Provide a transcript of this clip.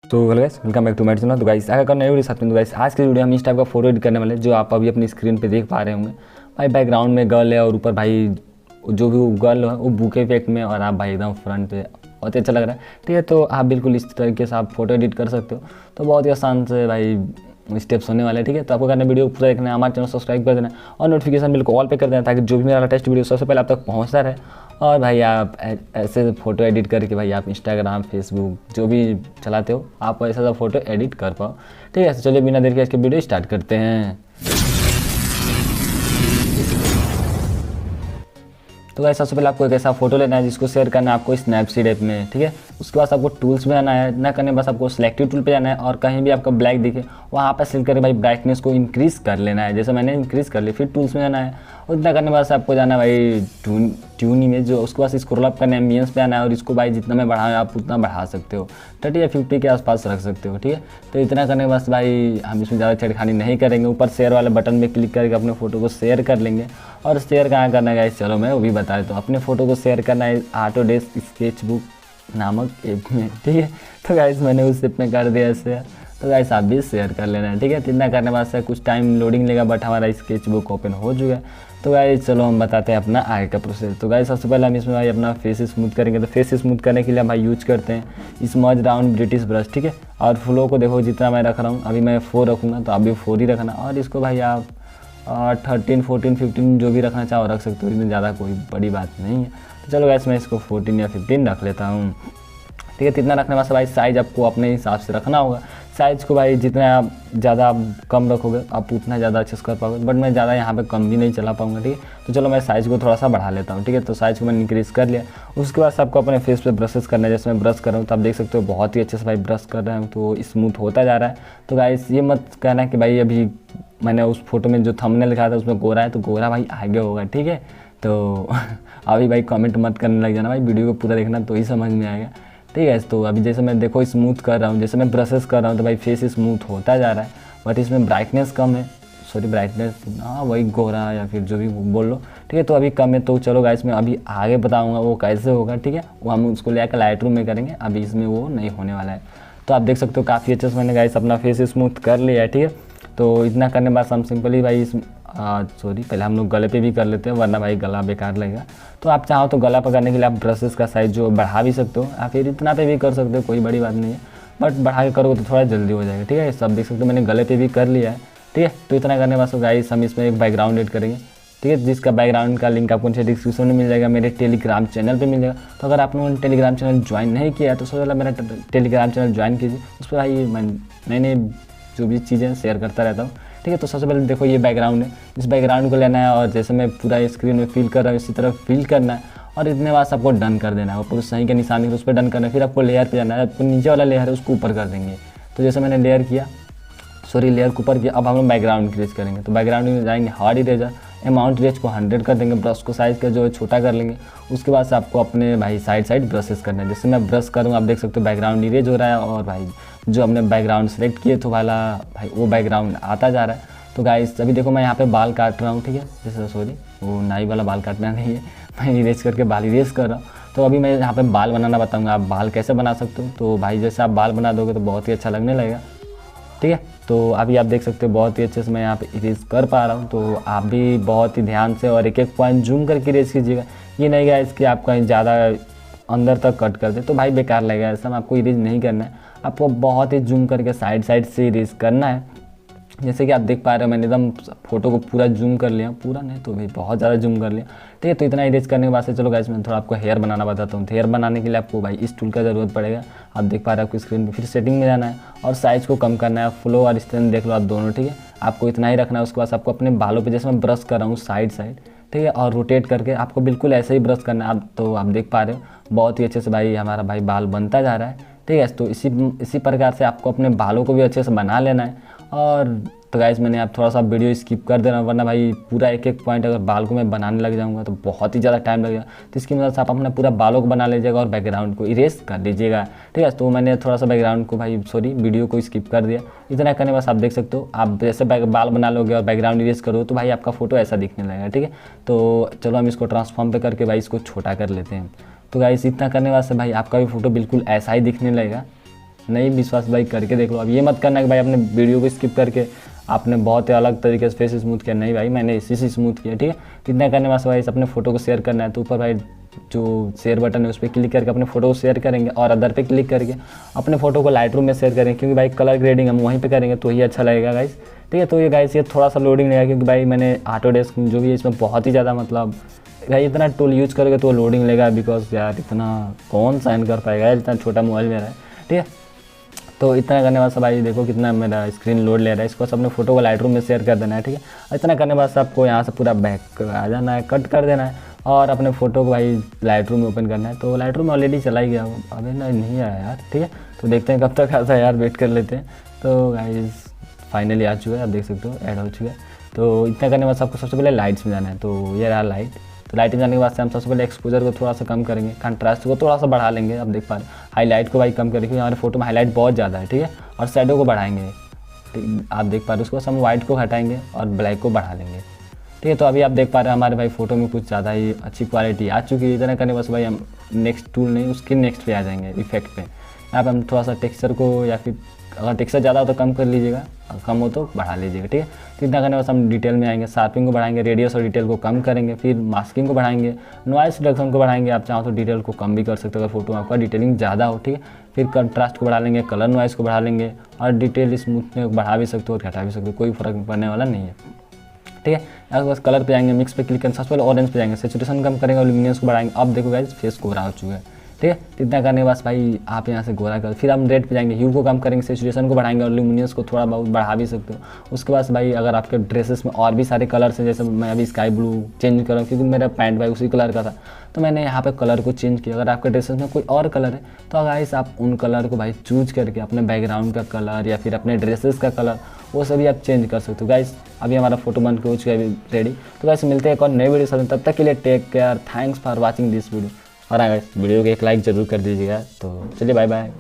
तो guys welcome back to my channel. तो guys आगे करने वीडियो साथ में तो गाइस आज की वीडियो हम इस टाइप का फोटो एडिट करने वाले जो आप अभी अपनी स्क्रीन पे देख पा रहे होंगे। भाई बैकग्राउंड में गर्ल है और ऊपर भाई जो भी गर्ल है वो बुके इफेक्ट में और आप भाई एकदम फ्रंट पे बहुत अच्छा लग रहा है। ठीक है, तो आप बिल्कुल इस तरीके से आप फोटो एडिट कर सकते हो। तो बहुत ही आसान से भाई स्टेप्स होने वाले हैं। ठीक है, तो आपको करना वीडियो पूरा देखना है, हमारे चैनल सब्सक्राइब कर देना और नोटिफिकेशन बिल्कुल ऑल पे कर देना ताकि जो भी मेरा लेटेस्ट वीडियो सबसे पहले आप तक पहुँचता रहे। और भाई आप ऐसे फ़ोटो एडिट करके भाई आप इंस्टाग्राम फेसबुक जो भी चलाते हो आप ऐसा सा फ़ोटो एडिट कर पाओ। ठीक है, तो चलिए बिना देर के इसके वीडियो स्टार्ट करते हैं। तो गाइस सबसे पहले आपको एक ऐसा फोटो लेना है जिसको शेयर करना है आपको स्नैपसीड ऐप में। ठीक है, उसके बाद आपको टूल्स में जाना है, ना करने बस आपको सिलेक्टिव टूल पे जाना है और कहीं भी आपका ब्लैक दिखे वहाँ पर सिलेक्ट करके भाई ब्राइटनेस को इंक्रीज़ कर लेना है। जैसे मैंने इंक्रीज़ कर लिया, फिर टूल्स में जाना है और इतना करने बस आपको जाना है भाई ट्यून इमेज जो उसके बाद स्क्रॉल अप करना है, एम्बियंस पे आना है और इसको भाई जितना मैं बढ़ाऊँ आप उतना बढ़ा सकते हो, 30 या 50 के आसपास रख सकते हो। ठीक है, तो इतना करने के बस भाई हम इसमें ज़्यादा छेड़खानी नहीं करेंगे। ऊपर शेयर वाले बटन में क्लिक करके अपने फ़ोटो को शेयर कर लेंगे। और शेयर कहाँ करना है गाइस, चलो मैं वो भी बता देता हूँ। अपने फ़ोटो को शेयर करना है ऑटोडेस्क स्केचबुक नामक ऐप में। ठीक है, तो गाइस मैंने उस ऐप में कर दिया शेयर, तो गाइस आप भी शेयर कर लेना है। ठीक है, तो इतना करने बाद से कुछ टाइम लोडिंग लेगा बट हमारा स्केचबुक ओपन हो चुका है। तो गाइस चलो हम बताते हैं अपना आगे का प्रोसेस। तो गाइस सबसे पहले हम इसमें भाई अपना फेस स्मूथ करेंगे। तो फेस स्मूथ करने के लिए हम भाई यूज करते हैं स्मज राउंड ब्रिटिश ब्रश। ठीक है, और फ्लो को देखो जितना मैं रख रहा हूँ, अभी मैं 4 रखूँगा तो आप भी 4 ही रखना। और इसको भाई आप 13, 14, 15 जो भी रखना चाहो रख सकते हो, इसमें ज़्यादा कोई बड़ी बात नहीं है। तो चलो गाइस मैं इसको 14 या 15 रख लेता हूँ। ठीक है, इतना रखने वास्ते भाई साइज़ आपको अपने हिसाब से रखना होगा। साइज़ को भाई जितना आप ज़्यादा आप कम रखोगे आप उतना ज़्यादा अच्छे से कर पाओगे, बट मैं ज़्यादा यहाँ पे कम भी नहीं चला पाऊँगा। ठीक है, तो चलो मैं साइज़ को थोड़ा सा बढ़ा लेता हूँ। ठीक है, तो साइज़ को मैंने इंक्रीज़ कर लिया। उसके बाद आपको अपने फेस पे ब्रशेस करना है। जैसे मैं ब्रश कर रहा हूँ तो आप देख सकते हो बहुत ही अच्छे से भाई ब्रश कर रहा हूँ तो स्मूथ होता जा रहा है। तो गाइस ये मत कहना कि भाई अभी मैंने उस फोटो में जो थंबनेल लिखा था उसमें गोरा है तो गोरा भाई आगे होगा। ठीक है, तो अभी भाई कमेंट मत करने लग जाना, भाई वीडियो को पूरा देखना तो ही समझ में आएगा। ठीक है, तो अभी जैसे मैं देखो स्मूथ कर रहा हूँ, जैसे मैं ब्रशेस कर रहा हूँ तो भाई फेस स्मूथ होता जा रहा है, बट इसमें ब्राइटनेस कम है। सॉरी ब्राइटनेस हाँ वही गोरा या फिर जो भी बोल लो। ठीक है, तो अभी कम है। तो चलो गाइस मैं अभी आगे बताऊँगा वो कैसे होगा। ठीक है, वो हम उसको ले आकर लाइटरूम में करेंगे, अभी इसमें वो नहीं होने वाला है। तो आप देख सकते हो काफ़ी अच्छे से मैंने गाइस अपना फेस स्मूथ कर लिया है। ठीक है, तो इतना करने के बाद हम सिंपली भाई सॉरी पहले हम लोग गले पे भी कर लेते हैं वरना भाई गला बेकार लगेगा। तो आप चाहो तो गला पर करने के लिए आप ब्रशेस का साइज़ जो बढ़ा भी सकते हो या फिर इतना पे भी कर सकते हो, कोई बड़ी बात नहीं है, बट बढ़ा के करोगे तो थोड़ा जल्दी हो जाएगा। ठीक है, सब देख सकते हो मैंने गले पे भी कर लिया है। ठीक है, तो इतना करने के बाद गाइस हम इसमें एक बैकग्राउंड ऐड करेंगे। ठीक है, जिसका बैकग्राउंड का लिंक आपको नीचे डिस्क्रिप्शन में मिल जाएगा, मेरे टेलीग्राम चैनल पे मिल जाएगा। तो अगर आप लोगों ने टेलीग्राम चैनल ज्वाइन नहीं किया तो सबसे पहले मेरा टेलीग्राम चैनल ज्वाइन कीजिए। उस पर भाई मैं नई नई जो भी चीज़ें शेयर करता रहता हूँ। ठीक है, तो सबसे पहले देखो ये बैकग्राउंड है, इस बैकग्राउंड को लेना है और जैसे मैं पूरा स्क्रीन में फिल कर रहा हूँ इसी तरह फिल करना है और इतने बाद आपको डन कर देना है। ऊपर सही के निशान है उस पर डन करना है। फिर आपको लेयर पे जाना है, आपको नीचे वाला लेयर है उसको ऊपर कर देंगे। तो जैसे मैंने लेयर किया, सॉरी लेयर को ऊपर किया, अब हम लोग बैकग्राउंड इंक्रीज करेंगे। तो बैकग्राउंड में जाएंगे हार्ड इरेजर, अमाउंट रेंज को 100 कर देंगे, ब्रश को साइज़ का जो है छोटा कर लेंगे। उसके बाद से आपको अपने भाई साइड ब्रशेस करने हैं। जैसे मैं ब्रश करूँ आप देख सकते हो बैकग्राउंड इरेज हो रहा है और भाई जो हमने बैकग्राउंड सेलेक्ट किए तो वाला भाई वो बैकग्राउंड आता जा रहा है। तो गाइस अभी देखो मैं यहाँ पे बाल काट रहा हूँ। ठीक है, जैसे सॉरी वो नाई वाला बाल काटना नहीं है, मैं इरेज करके बाल इरेज कर रहा हूँ। तो अभी मैं यहाँ पे बाल बनाना बताऊँगा, आप बाल कैसे बना सकते हो। तो भाई जैसे आप बाल बना दोगे तो बहुत ही अच्छा लगने लगेगा। ठीक है, तो अभी आप देख सकते हो बहुत ही अच्छे से मैं यहाँ पे इरेज कर पा रहा हूँ। तो आप भी बहुत ही ध्यान से और एक एक पॉइंट जूम करके इरेज कीजिएगा। ये नहीं गाइस कि आप कहीं ज़्यादा अंदर तक कट कर दे तो भाई बेकार लगेगा, ऐसा में आपको इरेज नहीं करना है। आपको बहुत ही जूम करके साइड से इरेज करना है। जैसे कि आप देख पा रहे हो मैंने एकदम फोटो को पूरा जूम कर लिया, पूरा नहीं तो भाई बहुत ज़्यादा जूम कर लिया। ठीक है, तो इतना इरेज करने के बाद से चलो गाइस मैं थोड़ा आपको हेयर बनाना बताता हूँ। हेयर बनाने के लिए आपको भाई इस टूल का ज़रूरत पड़ेगा। आप देख पा रहे हो आपकी स्क्रीन पे, फिर सेटिंग में जाना है और साइज़ को कम करना है, फ्लो और स्ट्रेंथ देख लो आप दोनों। ठीक है, आपको इतना ही रखना है। उसके बाद आपको अपने बालों पर जैसे मैं ब्रश कर रहा हूँ साइड ठीक है, और रोटेट करके आपको बिल्कुल ऐसे ही ब्रश करना है। आप तो आप देख पा रहे हो बहुत ही अच्छे से भाई हमारा भाई बाल बनता जा रहा है। ठीक है, तो इसी प्रकार से आपको अपने बालों को भी अच्छे से बना लेना है। और तो गाइस मैंने आप थोड़ा सा वीडियो स्किप कर देना वरना भाई पूरा एक एक पॉइंट अगर बाल को मैं बनाने लग जाऊंगा तो बहुत ही ज़्यादा टाइम लगेगा। तो इसकी मदद से आप अपना पूरा बालों को बना लीजिएगा और बैकग्राउंड को इरेज कर लीजिएगा। ठीक है, तो मैंने थोड़ा सा बैकग्राउंड को भाई सॉरी वीडियो को स्किप कर दिया। इतना करने बस आप देख सकते हो आप जैसे बाल बना लोगे और बैकग्राउंड इरेज करो तो भाई आपका फोटो ऐसा दिखने लगेगा। ठीक है, तो चलो हम इसको ट्रांसफॉर्म पे करके भाई इसको छोटा कर लेते हैं। तो गाइस इतना करने वास्ते भाई आपका भी फोटो बिल्कुल ऐसा ही दिखने लगेगा। नहीं विश्वास भाई करके देख लो। अब ये मत करना कि भाई आपने वीडियो को स्किप करके आपने बहुत ही अलग तरीके से फेस स्मूथ किया, नहीं भाई मैंने इसी से स्मूथ किया, ठीक है। तो इतना करने वास्ते भाई अपने फोटो को शेयर करना है तो ऊपर भाई जो शेयर बटन है उस पर क्लिक करके अपने फोटो को शेयर करेंगे और अदर पे क्लिक करके अपने फोटो को लाइटरूम में शेयर करेंगे, क्योंकि भाई कलर ग्रेडिंग हम वहीं पे करेंगे तो ही अच्छा लगेगा गाइस, ठीक है। तो ये गाइस ये थोड़ा सा लोडिंग लगेगा, क्योंकि भाई मैंने ऑटोडेस्क जो भी है इसमें बहुत ही ज़्यादा मतलब भाई इतना टूल यूज़ करोगे तो लोडिंग लेगा, बिकॉज यार इतना कौन साइन कर पाएगा यार, इतना छोटा मोबाइल मेरा है, ठीक है। तो इतना करने बाद भाई देखो कितना मेरा स्क्रीन लोड ले रहा है, इसको अपने फोटो को लाइटरूम में शेयर कर देना है, ठीक है। इतना करने बाद आपको यहाँ से पूरा बैक आ जाना है, कट कर देना है और अपने फ़ोटो को भाई लाइटरूम में ओपन करना है। तो लाइटरूम में ऑलरेडी चला ही गया, अभी नहीं आया यार, ठीक है। तो देखते हैं कब तक आता है यार, वेट कर लेते हैं। तो गाइस फाइनली आ चुका है, आप देख सकते हो ऐड हो चुका है। तो इतना करने के बाद आपको सबसे पहले लाइट्स में जाना है, तो ये रहा लाइट। तो लाइट में जाने के बाद से हम सबसे पहले एक्सपोजर को थोड़ा सा कम करेंगे, कंट्रास्ट को थोड़ा सा बढ़ा लेंगे, आप देख पा रहे हैं। हाईलाइट को भाई कम करेंगे क्योंकि हमारे फोटो में हाईलाइट बहुत ज़्यादा है, ठीक है। और शैडो को बढ़ाएंगे, ठीक आप देख पा रहे हैं। उसके बाद हम वाइट को हटाएंगे और ब्लैक को बढ़ा लेंगे, ठीक है। तो अभी आप देख पा रहे हैं हमारे भाई फोटो में कुछ ज़्यादा ही अच्छी क्वालिटी आ चुकी है। इतना करने बस भाई हम नेक्स्ट टूल नहीं उसके नेक्स्ट पे आ जाएंगे, इफेक्ट पे। यहाँ पे हम थोड़ा सा टेक्सचर को, या फिर अगर टेक्सचर ज़्यादा हो तो कम कर लीजिएगा, कम हो तो बढ़ा लीजिएगा, ठीक है। तो इतना करने बस हम डिटेल में आएंगे, शार्पिंग को बढ़ाएंगे, रेडियस और डिटेल को कम करेंगे, फिर मास्किंग को बढ़ाएंगे, नॉइस रिडक्शन को बढ़ाएंगे। आप चाहो तो डिटेल को कम भी कर सकते हो अगर फोटो में आपका डिटेलिंग ज़्यादा हो, ठीक है। फिर कंट्रास्ट को बढ़ा लेंगे, कलर नॉइस को बढ़ा लेंगे और डिटेल स्मूथनेस को बढ़ा भी सकते हो और घटा भी सकते हो, कोई फर्क पड़ने वाला नहीं है, ठीक है। यहाँ बस कलर पे आएंगे, मिक्स पे क्लिक करेंगे, सबसे पहले ऑरेंज पे जाएंगे, सैचुरेशन कम करेंगे और लुमिनियंस को बढ़ाएंगे। अब देखो गाइस फेस गोरा हो चुका है, ठीक है। तो इतना करने के बाद भाई आप यहाँ से गोरा कर, फिर हम रेड पे जाएंगे, ह्यू को कम करेंगे, सैचुरेशन को बढ़ाएंगे और लुमिनियंस को थोड़ा बहुत बढ़ा भी सकते हो। उसके बाद भाई अगर आपके ड्रेसेस में और भी सारे कलर्स हैं, जैसे मैं अभी स्काई ब्लू चेंज कर रहा हूँ क्योंकि मेरा पैंट भाई उसी कलर का था, तो मैंने यहाँ पे कलर को चेंज किया। अगर आपके ड्रेसेस में कोई और कलर है तो गाइस आप उन कलर को भाई चूज करके अपने बैकग्राउंड का कलर या फिर अपने ड्रेसेस का कलर वो सभी आप चेंज कर सकते हो। गाइस अभी हमारा फोटो बन के हो चुका है रेडी। तो गाइस मिलते हैं एक और नए वीडियो साथ, तब तक के लिए take care, thanks for watching this video. और हाँ गाइस वीडियो को एक लाइक ज़रूर कर दीजिएगा। तो चलिए बाय बाय।